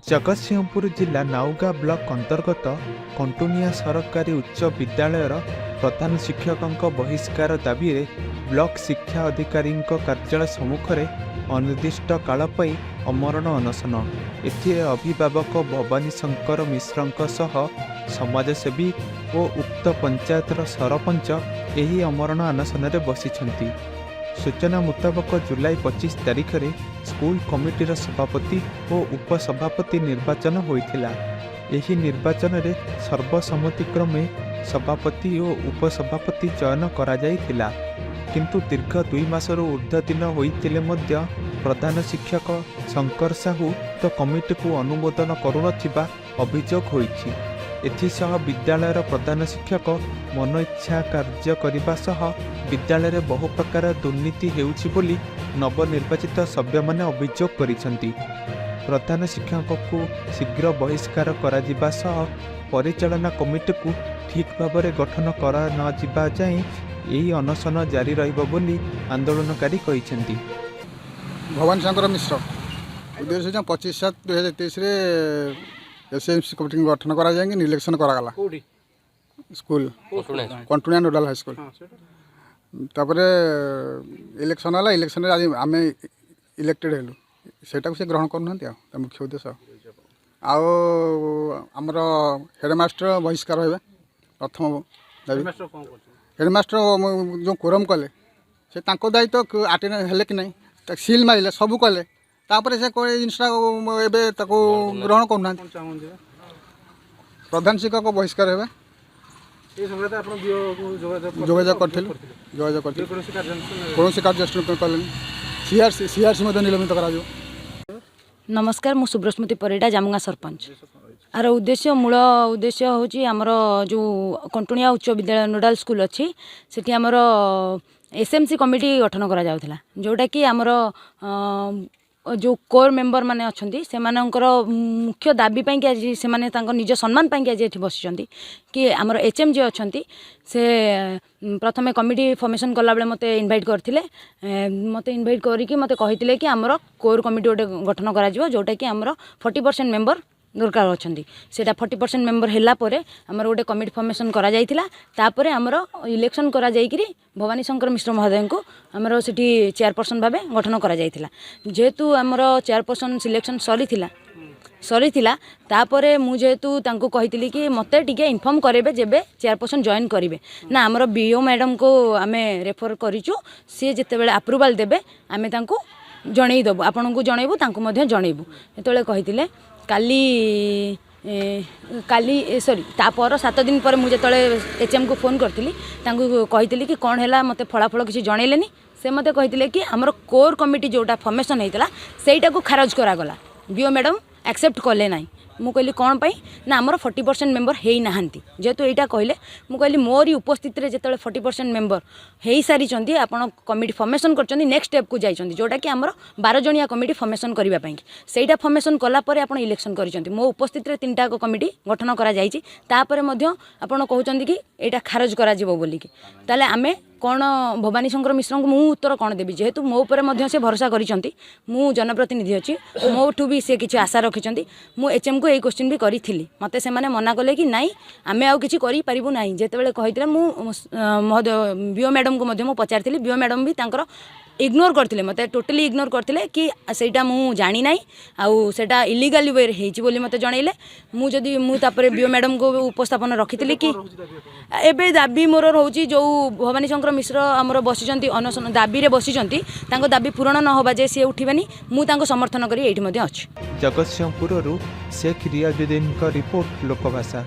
जगतसिंहपुर जिला नाउगा ब्लॉक अंतर्गत कंटुनिया सरकारी उच्च विद्यालयर प्रधान शिक्षकों बहिष्कार दाबी रे ब्लॉक शिक्षा अधिकारी कार्यालय सम्मुखें अनिर्दिष्ट काल पई अमरण अनशन। एथिरे अभिभावक भवानी शंकर मिश्र सह समाजसेवी और उक्त पंचायतर सरपंच एही अमरण अनशन रे बसिछंती। सूचना मुताबक जुलाई 25 तारिख रे स्कूल कमिटीर सभापति और उपसभापति निर्वाचन होइथिला। एही निर्वाचन रे सर्वसम्मतिक्रमे सभापति और उपसभापति चयन करा जाइथिला। किंतु दीर्घ 2 मासर ऊर्ध्व दिन होइतिले मध्य प्रधान शिक्षक शंकर साहू तो कमिटी को अनुमोदन करुनथिबा अभियोग होइछि। एथिसह विद्यालयर प्रधान शिक्षक मन इच्छा कार्य करने सह विद्यालय रे बहु प्रकार दुर्नीति हेउछि बोली नवनिर्वाचित सभ्य माने अभियोग करिसेंती। प्रधान शिक्षक को शीघ्र बहिष्कार करा जिबा सह परिचालना कमिटी को ठीक भाव में गठन करा न जिबा जाए यही अनशन जारी रहिबो बोली आंदोलनकारी कहिसेंती। भवानी शंकर मिश्र उद्देश्य 25/7/2023 रे एसएमसी कमिटी गठन करा जाएंगे। इलेक्शन करागला स्कूल कंटुनिया नोडाल हाई स्कूल तापर इलेक्शन है। इलेक्शन आम इलेक्टेड हेलु सेटा से ग्रहण करूँ मुख्य उद्देश्य आमर हेडमास्टर बहिष्कार हे प्रथम दाबी। हेडमास्टर जो कोरम कले से दायित्व आटेन हेले कि नहीं सील मारे सबू कले तापर से कोई जिनसा ग्रहण करूना। प्रधान शिक्षक बहिष्कार हे जोगाजोग कर कौन कार्यानुष्ठान कले सीआरसी निलंबित करा। नमस्कार, मु सुब्रस्मृति परिडा जामुगा सरपंच। आर उद्देश्य मूल उद्देश्य हूँ आमर जो कंटुनिया उच्च विद्यालय नोडाल स्कूल अच्छी सेठी आमर एसएमसी कमिटी गठन करा जाउथला, जोटा कि आमर जो कोर मेंबर माने अच्छी से मुख्य दाबी पाई कि आज से निज सम्मान पाई आज ये बसी कि आमर एचएम जी अच्छा से प्रथमे कमिटी फॉर्मेशन कला बेले मते इनवाइट करथिले। मते इनवाइट करिकि मते कहिथिले कि आमर कोर कमिटी गोटे गठन करा जिवो, जोटा कि आमर 40% मेंबर दरकार अच्छा से 40% मेंबर है आमर गोटे कमिटी फॉर्मेशन करा जाइथिला। तापरे आमर इलेक्शन करा जाइकरी भवानी शंकर मिश्र महोदय को आमर सेठी चेयरपर्सन भावे गठन करा जाइथिला। जेहेतु आमर चेयरपर्सन सिलेक्शन सरीथिला तापरे मु जेहेतु तांको कहिथिली कि मते टिके इन्फॉर्म करेबे जेबे चेयरपर्सन जॉइन करेंगे ना आमर बीओ मैडम को आमे रेफर करिचु। सी जेतेबेले अप्रूवल देबे आमे तांको जणै दबु, आपन को जणैबु, तांको मध्ये जणैबु। एतले कहिथिले काली सॉरी तापर 7 दिन पर मुझे एचएम को फोन करी कही कि कौन है मत फलाफल किसी जनइलेनी। से मत कही कि आमर कोर कमिटी जोटा फॉर्मेशन होता सेटा को खारज करागला। बीओ मैडम एक्सेप्ट कले ना। मु कहली कौन पाई ना आमर 40% मेंबर है ना। जेहेतु यहाँ कहले मु कहली मोरी उपस्थित रे जिते 40% मेंबर हो सारी आपन कमिटी फॉर्मेशन कर नेक्स्ट स्टेप को जाइए, जोटा कि आमर 12 जणिया कमिटी फॉर्मेशन करने सेटा फॉर्मेशन कलापर आप इलेक्शन कर मो उपस्थित 3टा कमिटी गठन करा जाइछि। तापर मध्य आपन कहउछन्ति कि एटा खारज करा जिवो बोलिकी ताले आमे कौन भवानी शंकर मिश्र को मु उत्तर कौन देवी। जेहेतु मो उपर से भरोसा करिसेंती, मु जनप्रतिनिधि अच्छी मोठू भी सी किसी आशा रखिंट। मु एचएम को यही क्वेश्चन भी करी मते से माने मना कले कि नाई आमे आउ किछि करि परिबु नाही। जेतेबेले कहितले मु महोदय बीओ मैडम को मध्य मु पचारथिली, बीओ मैडम भी तांकर इग्नोर करथिले, मते टोटली इग्नोर करथिले कि सेटा मु जानि नाही आउ सेटा इलीगल वे हेछि बोली मते जणैले। मु जदी मु तापरे बीओ मैडम को उपस्थापन रखिथिली कि एबे दाबी मोर रहउछि जो भवानी शंकर मिश्र आमर बसिचंती अनशन दाबी रे बसिचंती तांको दाबी पूरण न होबा जे से उठिबेनी मु तांको समर्थन करी एठी मध्ये अछि। जगतसिंहपुररू शेख रियाजुद्दीन का रिपोर्ट लोकभाषा।